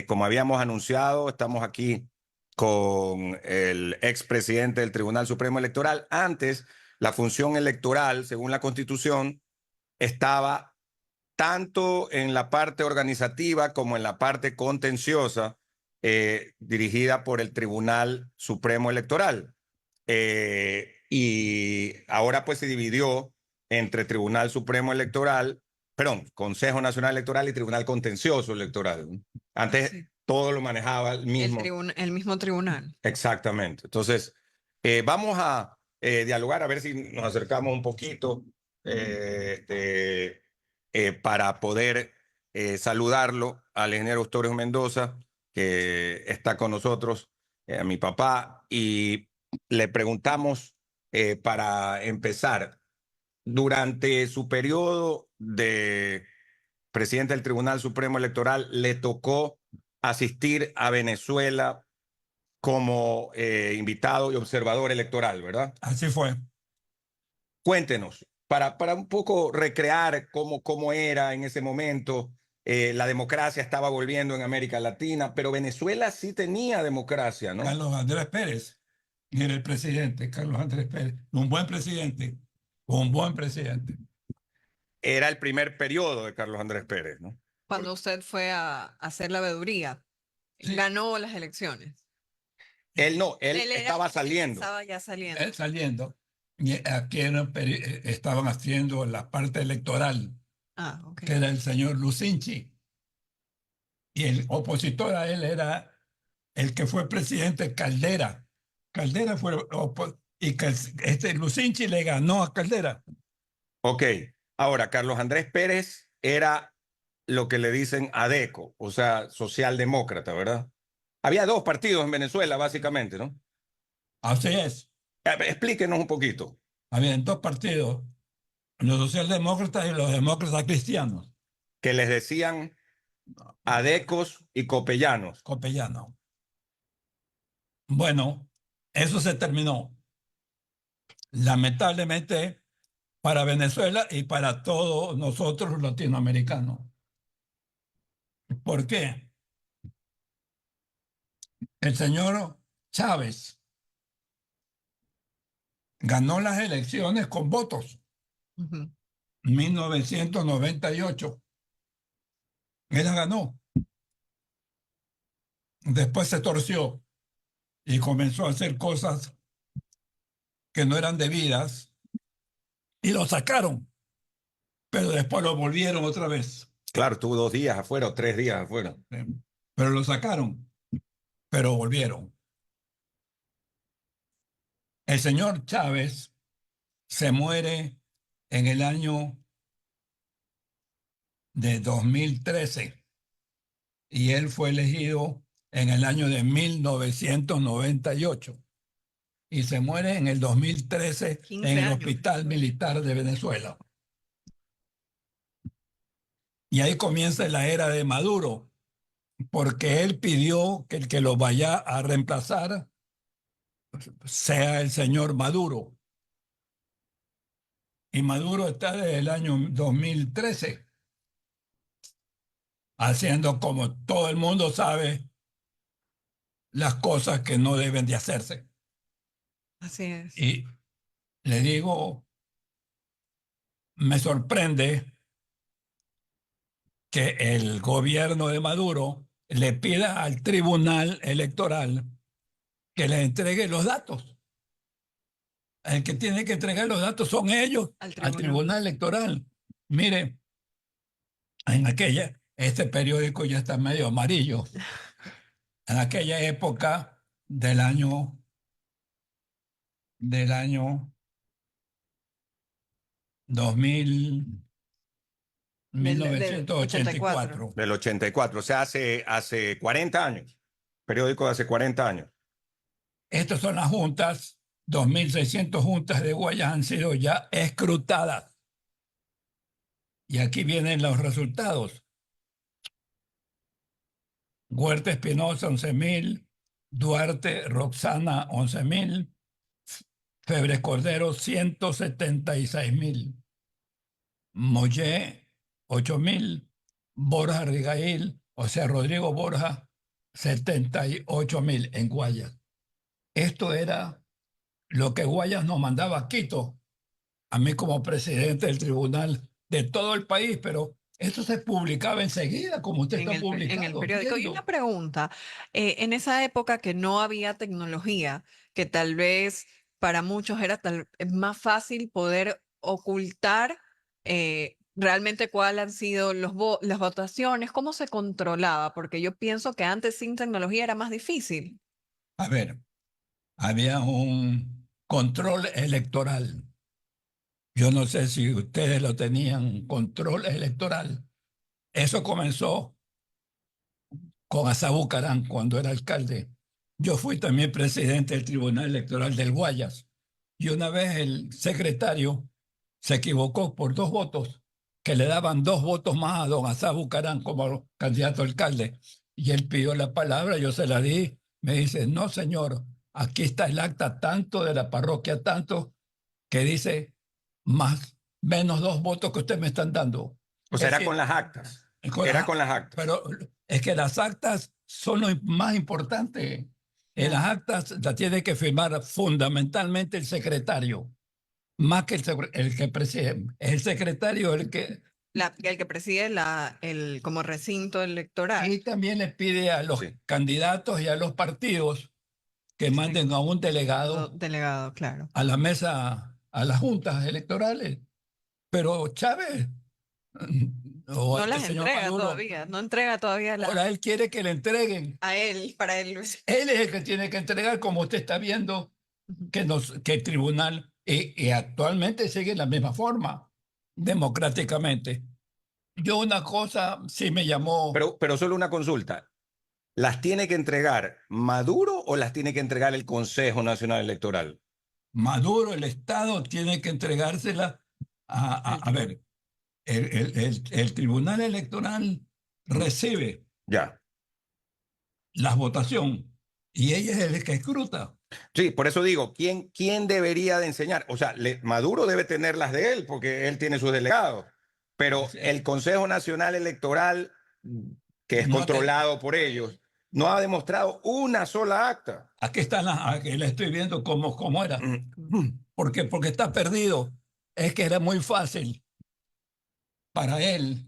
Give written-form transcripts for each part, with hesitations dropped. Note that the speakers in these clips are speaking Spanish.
Como habíamos anunciado, estamos aquí con el expresidente del Tribunal Supremo Electoral. Antes, la función electoral, según la Constitución, estaba tanto en la parte organizativa como en la parte contenciosa, dirigida por el Tribunal Supremo Electoral. Y ahora pues se dividió entre Tribunal Supremo Electoral, perdón, Consejo Nacional Electoral y Tribunal Contencioso Electoral. Antes Sí. todo lo manejaba el mismo. El mismo tribunal. Exactamente. Entonces, vamos a dialogar a ver si nos acercamos un poquito para poder saludarlo al ingeniero Torres Mendoza, que está con nosotros, a mi papá, y le preguntamos para empezar, durante su periodo de presidente del Tribunal Supremo Electoral, le tocó asistir a Venezuela como invitado y observador electoral, ¿verdad? Así fue. Cuéntenos, para un poco recrear cómo era en ese momento. La democracia estaba volviendo en América Latina, pero Venezuela sí tenía democracia, ¿no? Carlos Andrés Pérez era el presidente, Carlos Andrés Pérez, un buen presidente, un buen presidente. Era el primer periodo de Carlos Andrés Pérez, ¿no? Cuando usted fue a hacer la veeduría, Sí. ganó las elecciones. Él no, él estaba Él saliendo. estaba ya saliendo. Él saliendo, y aquí estaban haciendo la parte electoral, Ok. que era el señor Lucinchi, y el opositor a él era el que fue presidente Caldera. Caldera fue, y que este Lucinchi le ganó a Caldera. Ok, ahora Carlos Andrés Pérez era lo que le dicen ADECO, o sea, socialdemócrata, ¿verdad? Había dos partidos en Venezuela, básicamente, ¿no? Así es. Explíquenos un poquito. Habían dos partidos, los socialdemócratas y los demócratas cristianos. Que les decían adecos y copellanos. Copellano. Bueno, eso se terminó. Lamentablemente para Venezuela y para todos nosotros los latinoamericanos. ¿Por qué? El señor Chávez ganó las elecciones con votos. 1998. Él la ganó. Después se torció y comenzó a hacer cosas que no eran debidas y lo sacaron, pero después lo volvieron otra vez. Claro, estuvo 2 días afuera o 3 días afuera. Pero lo sacaron, pero volvieron. El señor Chávez se muere en el año de 2013 y él fue elegido en el año de 1998 y se muere en el 2013 en el Hospital Militar de Venezuela. Y ahí comienza la era de Maduro, porque él pidió que el que lo vaya a reemplazar sea el señor Maduro. Y Maduro está desde el año 2013 haciendo, como todo el mundo sabe, las cosas que no deben de hacerse. Así es. Y le digo, me sorprende que el gobierno de Maduro le pida al Tribunal Electoral que le entregue los datos. El que tiene que entregar los datos son ellos, al Tribunal Electoral. Mire, este periódico ya está medio amarillo. En aquella época del año 2000, 1984. Del 84, o sea, hace 40 años. Periódico de hace 40 años. Estas son las juntas, 2.600 juntas de Guayas han sido ya escrutadas. Y aquí vienen los resultados. Huerta Espinosa, 11.000. Duarte Roxana, 11.000. Febres Cordero, 176.000. Mollé, 8.000. Borja Rigail, o sea, Rodrigo Borja, 78.000 en Guayas. Esto era lo que Guayas nos mandaba a Quito, a mí como presidente del tribunal de todo el país, pero esto se publicaba enseguida, como usted está En el publicando. periódico. Y viendo. una pregunta, en esa época que no había tecnología, que tal vez para muchos era más fácil poder ocultar realmente cuáles han sido las votaciones, cómo se controlaba, porque yo pienso que antes sin tecnología era más difícil. A ver, había un control electoral. Yo no sé si ustedes lo tenían, control electoral. Eso comenzó con Asa Bucarán cuando era alcalde. Yo fui también presidente del Tribunal Electoral del Guayas. Y una vez el secretario se equivocó por 2 votos, que le daban 2 votos más a don Asa Bucarán como candidato a alcalde. Y él pidió la palabra, yo se la di. Me dice, no señor, aquí está el acta tanto de la parroquia tanto que dice más, menos 2 votos que ustedes me están dando. O sea, Es era decir, con las actas. con Era las- con las actas. pero es que las actas son lo más importante. En las actas las tiene que firmar fundamentalmente el secretario, más que el que preside. Es el secretario el que... El que preside como recinto electoral. Y también le pide a los Sí. candidatos y a los partidos que manden a un delegado Delegado, claro. a la mesa, a las juntas electorales. Pero Chávez, o No este las señor entrega Maduro, todavía, no entrega todavía ahora él quiere que le entreguen. a él, para él. Él es el que tiene que entregar, como usted está viendo, Ujú. que el tribunal, y actualmente sigue la misma forma, democráticamente. Yo una cosa sí me llamó Pero solo una consulta. ¿Las tiene que entregar Maduro o las tiene que entregar el Consejo Nacional Electoral? Maduro, el Estado tiene que entregársela a ver, el Tribunal Electoral recibe Ya. la votación y ella es el que escruta. Sí, por eso digo, ¿quién debería de enseñar? O sea, Maduro debe tener las de él porque él tiene sus delegados, pero Sí. el Consejo Nacional Electoral, que es No te- controlado por ellos, no ha demostrado una sola acta. Aquí están aquí la estoy viendo cómo era. ¿Por qué? Porque está perdido. Es que era muy fácil para él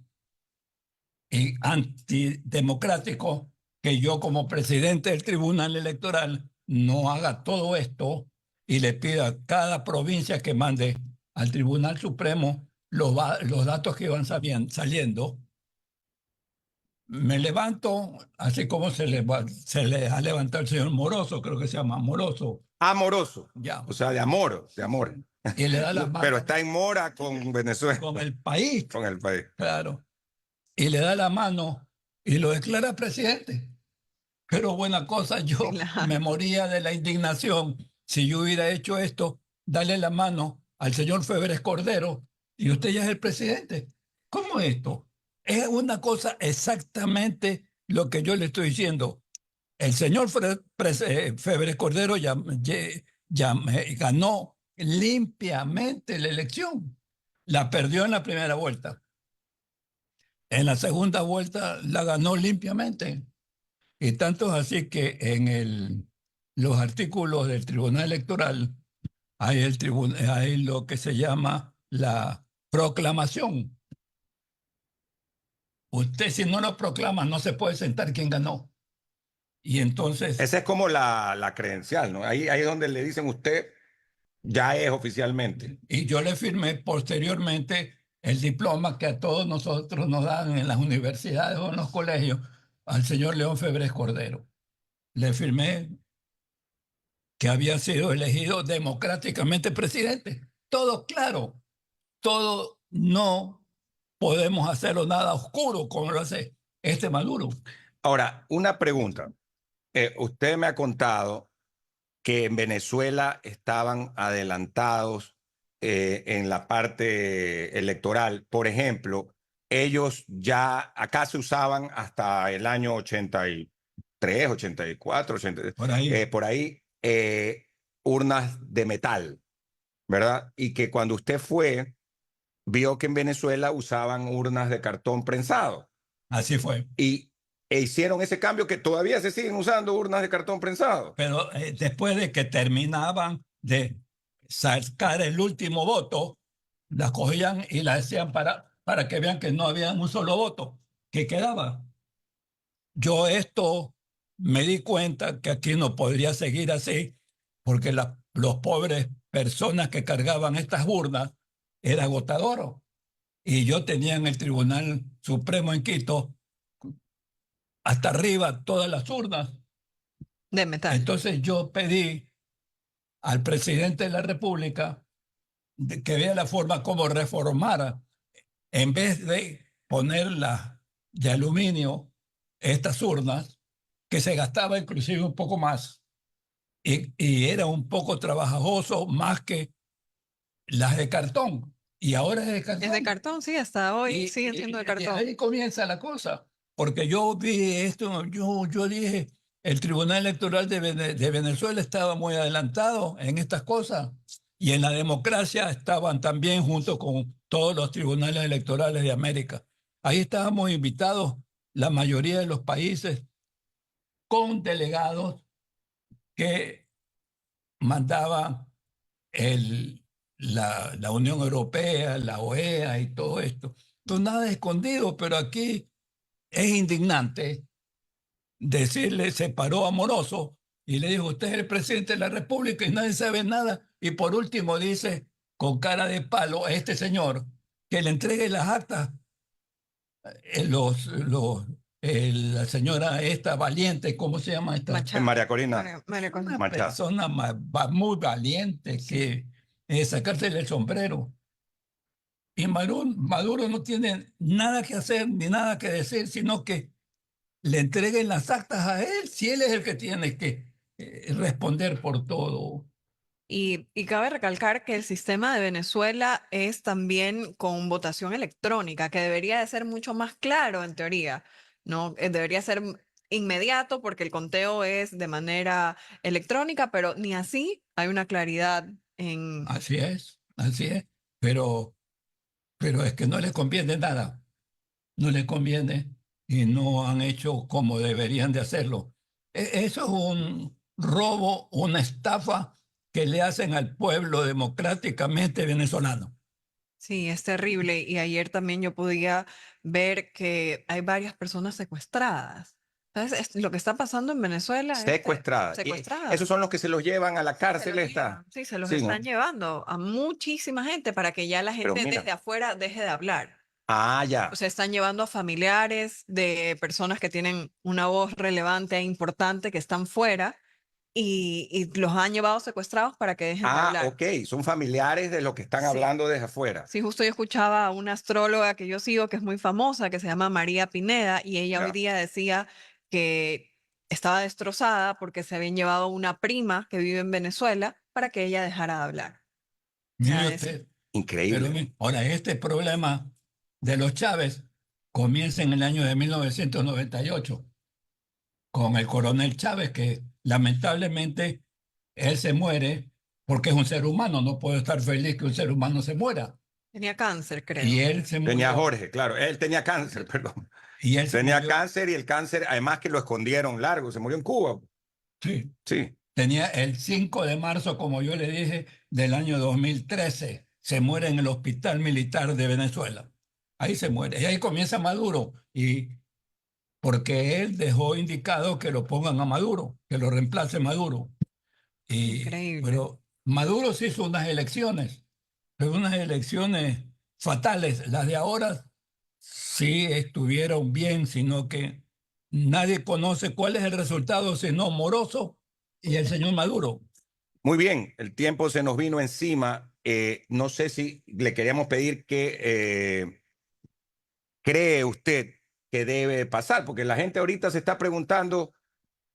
y antidemocrático que yo como presidente del Tribunal Electoral no haga todo esto y le pida a cada provincia que mande al Tribunal Supremo los datos que van saliendo. Me levanto, así como se le ha levantado el señor Moroso, creo que se llama Moroso, Amoroso, ya, o sea, de amor, de amor. y le da las Pero manos está en mora con Venezuela, con el país, con el país. claro, y le da la mano y lo declara presidente. Pero buena cosa, yo Claro. me moría de la indignación si yo hubiera hecho esto, darle la mano al señor Febres Cordero y usted ya es el presidente. ¿Cómo esto? Es una cosa exactamente lo que yo le estoy diciendo. El señor Febres Cordero ganó limpiamente la elección. La perdió en la primera vuelta. En la segunda vuelta la ganó limpiamente. Y tanto es así que en los artículos del Tribunal Electoral hay lo que se llama la proclamación. Usted si no lo proclama no se puede sentar quién ganó. Y entonces, Esa es como la credencial, ¿no? Ahí es donde le dicen usted ya es oficialmente. y yo le firmé posteriormente el diploma que a todos nosotros nos dan en las universidades o en los colegios al señor León Febres Cordero. Le firmé que había sido elegido democráticamente presidente. Todo claro, todo no podemos hacerlo nada oscuro como lo hace este Maduro. Ahora, una pregunta. Usted me ha contado que en Venezuela estaban adelantados en la parte electoral. Por ejemplo, ellos ya acá se usaban hasta el año 83, 84, 80, por ahí urnas de metal, ¿verdad? Y que cuando usted fue, vio que en Venezuela usaban urnas de cartón prensado. Así fue. Y hicieron ese cambio que todavía se siguen usando urnas de cartón prensado. Pero después de que terminaban de sacar el último voto, la cogían y la hacían para que vean que no había un solo voto que quedaba. Yo esto me di cuenta que aquí no podría seguir así, porque los pobres personas que cargaban estas urnas era agotador. Y yo tenía en el Tribunal Supremo en Quito hasta arriba todas las urnas. De metal. Entonces yo pedí al presidente de la República que vea la forma como reformara, en vez de ponerlas de aluminio, estas urnas, que se gastaba inclusive un poco más y era un poco trabajoso más que las de cartón. Y ahora es de cartón. Es de cartón, sí, hasta hoy siguen siendo de Y cartón. ahí comienza la cosa, porque yo vi esto, yo dije, el Tribunal Electoral de Venezuela estaba muy adelantado en estas cosas y en la democracia estaban también junto con todos los tribunales electorales de América. Ahí estábamos invitados la mayoría de los países con delegados que mandaban la Unión Europea, la OEA y todo esto. Entonces, nada escondido, pero aquí es indignante decirle, se paró amoroso y le dijo, usted es el presidente de la República y nadie sabe nada. Y por último dice, con cara de palo, a este señor que le entregue las actas, la señora esta valiente, ¿cómo se llama esta? Machado. María Corina María Corina. Una Machado. persona muy valiente que sacársele el sombrero. Y Maduro no tiene nada que hacer ni nada que decir, sino que le entreguen las actas a él, si él es el que tiene que responder por todo. Y cabe recalcar que el sistema de Venezuela es también con votación electrónica, que debería de ser mucho más claro en teoría, ¿no? Debería ser inmediato porque el conteo es de manera electrónica, pero ni así hay una claridad en... Así es, pero es que no les conviene nada, no les conviene y no han hecho como deberían de hacerlo. Eso es un robo, una estafa que le hacen al pueblo democráticamente venezolano. Sí, es terrible. Y ayer también yo podía ver que hay varias personas secuestradas. ¿Sabes? Lo que está pasando en Venezuela es secuestradas. secuestradas. Esos son los que se los llevan a la Se cárcel los esta. llevan, sí, se los Sí, ¿no? están llevando a muchísima gente para que ya la Pero gente mira. desde afuera deje de hablar. Ah, ya. O sea, están llevando a familiares de personas que tienen una voz relevante e importante que están fuera y los han llevado secuestrados para que dejen de hablar. Ok, son familiares de los que están Sí. hablando desde afuera. Sí, justo yo escuchaba a una astróloga que yo sigo que es muy famosa, que se llama María Pineda, y ella Ya. hoy día decía que estaba destrozada porque se habían llevado una prima que vive en Venezuela para que ella dejara de hablar. O sea, Mire es usted, Increíble. ahora este problema de los Chávez comienza en el año de 1998 con el coronel Chávez, que lamentablemente él se muere porque es un ser humano, no puede estar feliz que un ser humano se muera. tenía cáncer, creo. Y él se murió. Tenía Jorge, claro. Él tenía cáncer, perdón. Y él se Tenía murió. cáncer y el cáncer, además que lo escondieron largo. Se murió en Cuba. Sí. Sí. Tenía el 5 de marzo, como yo le dije, del año 2013. Se muere en el Hospital Militar de Venezuela. Ahí se muere. Y ahí comienza Maduro. Y porque él dejó indicado que lo pongan a Maduro, que lo reemplace Maduro. Increíble. Pero Maduro se hizo unas elecciones, pero unas elecciones fatales. Las de ahora sí estuvieron bien, sino que nadie conoce cuál es el resultado, sino Moroso y el señor Maduro. Muy bien, el tiempo se nos vino encima. No sé si le queríamos pedir que cree usted que debe pasar, porque la gente ahorita se está preguntando.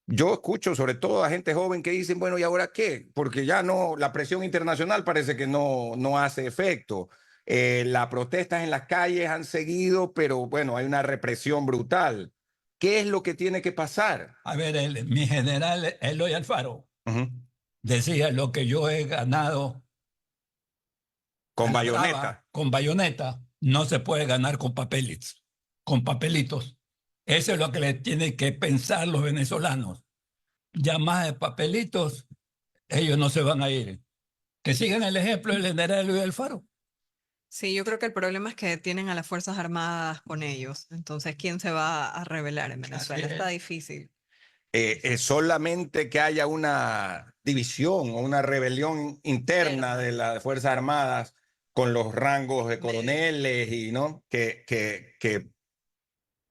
Yo escucho sobre todo a gente joven que dicen, bueno, ¿y ahora qué? Porque ya no, la presión internacional parece que no hace efecto. Las protestas en las calles han seguido, pero bueno, hay una represión brutal. ¿Qué es lo que tiene que pasar? A ver, mi general Eloy Alfaro decía lo que yo he ganado Con en bayoneta. Brava, con bayoneta, no se puede ganar con papelitos. Eso es lo que le tienen que pensar los venezolanos. Ya más de papelitos, ellos no se van a ir. Que sigan el ejemplo del general Luis Alfaro. Sí, yo creo que el problema es que tienen a las Fuerzas Armadas con ellos. Entonces, ¿quién se va a rebelar en Venezuela? Así es. Está difícil. Solamente que haya una división o una rebelión interna de las Fuerzas Armadas con los rangos de coroneles y no que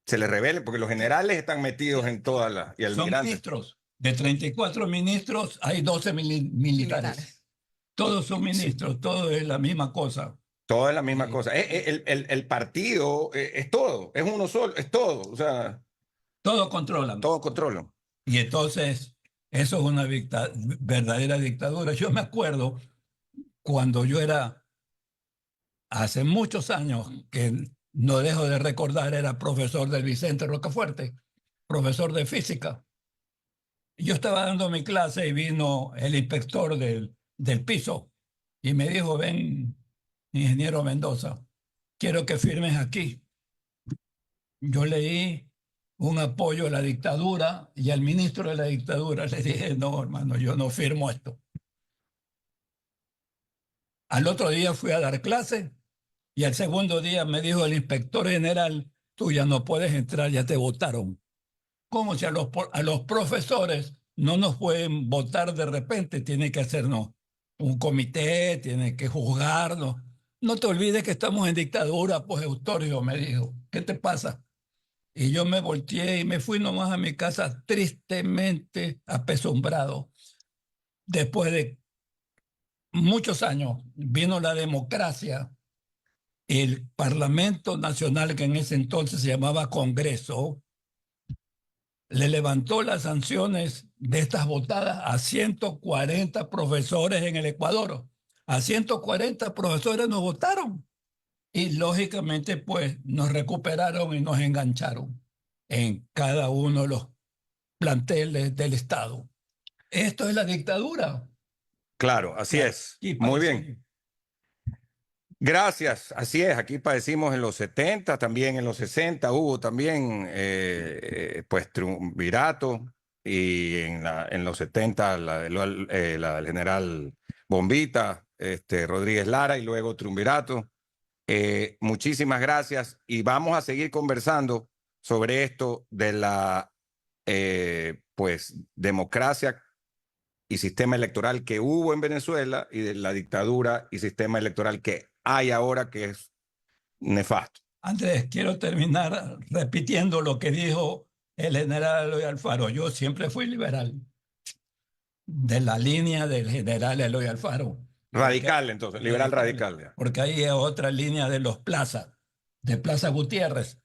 se les revele, porque los generales están metidos en todas las y Son almirantes. ministros. De 34 ministros hay 12 militares. Todos son ministros, todo es la misma cosa. Todo es la misma Sí. cosa. El partido es todo, es uno solo, es todo. O sea, Todo controlan. todo controlan. Y entonces, eso es una verdadera dictadura. Yo me acuerdo cuando yo era, hace muchos años, que no dejo de recordar, era profesor del Vicente Rocafuerte, profesor de física. Yo estaba dando mi clase y vino el inspector del piso y me dijo, ven, ingeniero Mendoza, quiero que firmes aquí. Yo leí un apoyo a la dictadura y al ministro de la dictadura le dije, no, hermano, yo no firmo esto. Al otro día fui a dar clase y al segundo día me dijo el inspector general, tú ya no puedes entrar, ya te votaron. Como si a los profesores no nos pueden votar de repente, tiene que hacernos un comité, tiene que juzgarnos. No te olvides que estamos en dictadura, pues Eustorio me dijo, ¿qué te pasa? Y yo me volteé y me fui nomás a mi casa tristemente apesumbrado. Después de muchos años vino la democracia, el Parlamento Nacional, que en ese entonces se llamaba Congreso, le levantó las sanciones de estas votadas a 140 profesores en el Ecuador. A 140 profesores nos votaron. Y lógicamente, pues, nos recuperaron y nos engancharon en cada uno de los planteles del Estado. Esto es la dictadura. Claro, así es. Y Muy parece- bien. Gracias, así es. Aquí padecimos en los 70, también en los 60 hubo también pues triunvirato y en los 70 la del general Bombita, Rodríguez Lara y luego triunvirato. Muchísimas gracias y vamos a seguir conversando sobre esto de la pues democracia y sistema electoral que hubo en Venezuela y de la dictadura y sistema electoral que hay ahora, que es nefasto. Andrés, quiero terminar repitiendo lo que dijo el general Eloy Alfaro. Yo siempre fui liberal, de la línea del general Eloy Alfaro. Radical, entonces, liberal radical. Porque ahí es otra línea de los Plaza, de Plaza Gutiérrez.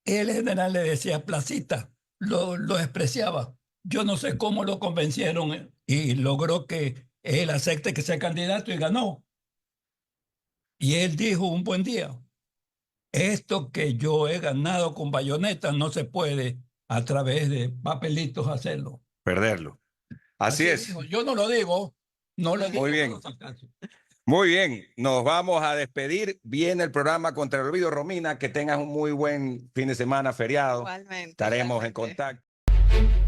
El general le decía Placita, lo despreciaba. Yo no sé cómo lo convencieron y logró que él acepte que sea candidato y ganó. Y él dijo un buen día, esto que yo he ganado con bayonetas no se puede a través de papelitos hacerlo. Perderlo. Así es. Dijo. Yo no lo digo, no lo digo. Muy bien. Muy bien, nos vamos a despedir. Viene el programa Contra el Olvido. Romina, que tengas un muy buen fin de semana feriado. Igualmente. Estaremos en igualmente. contacto.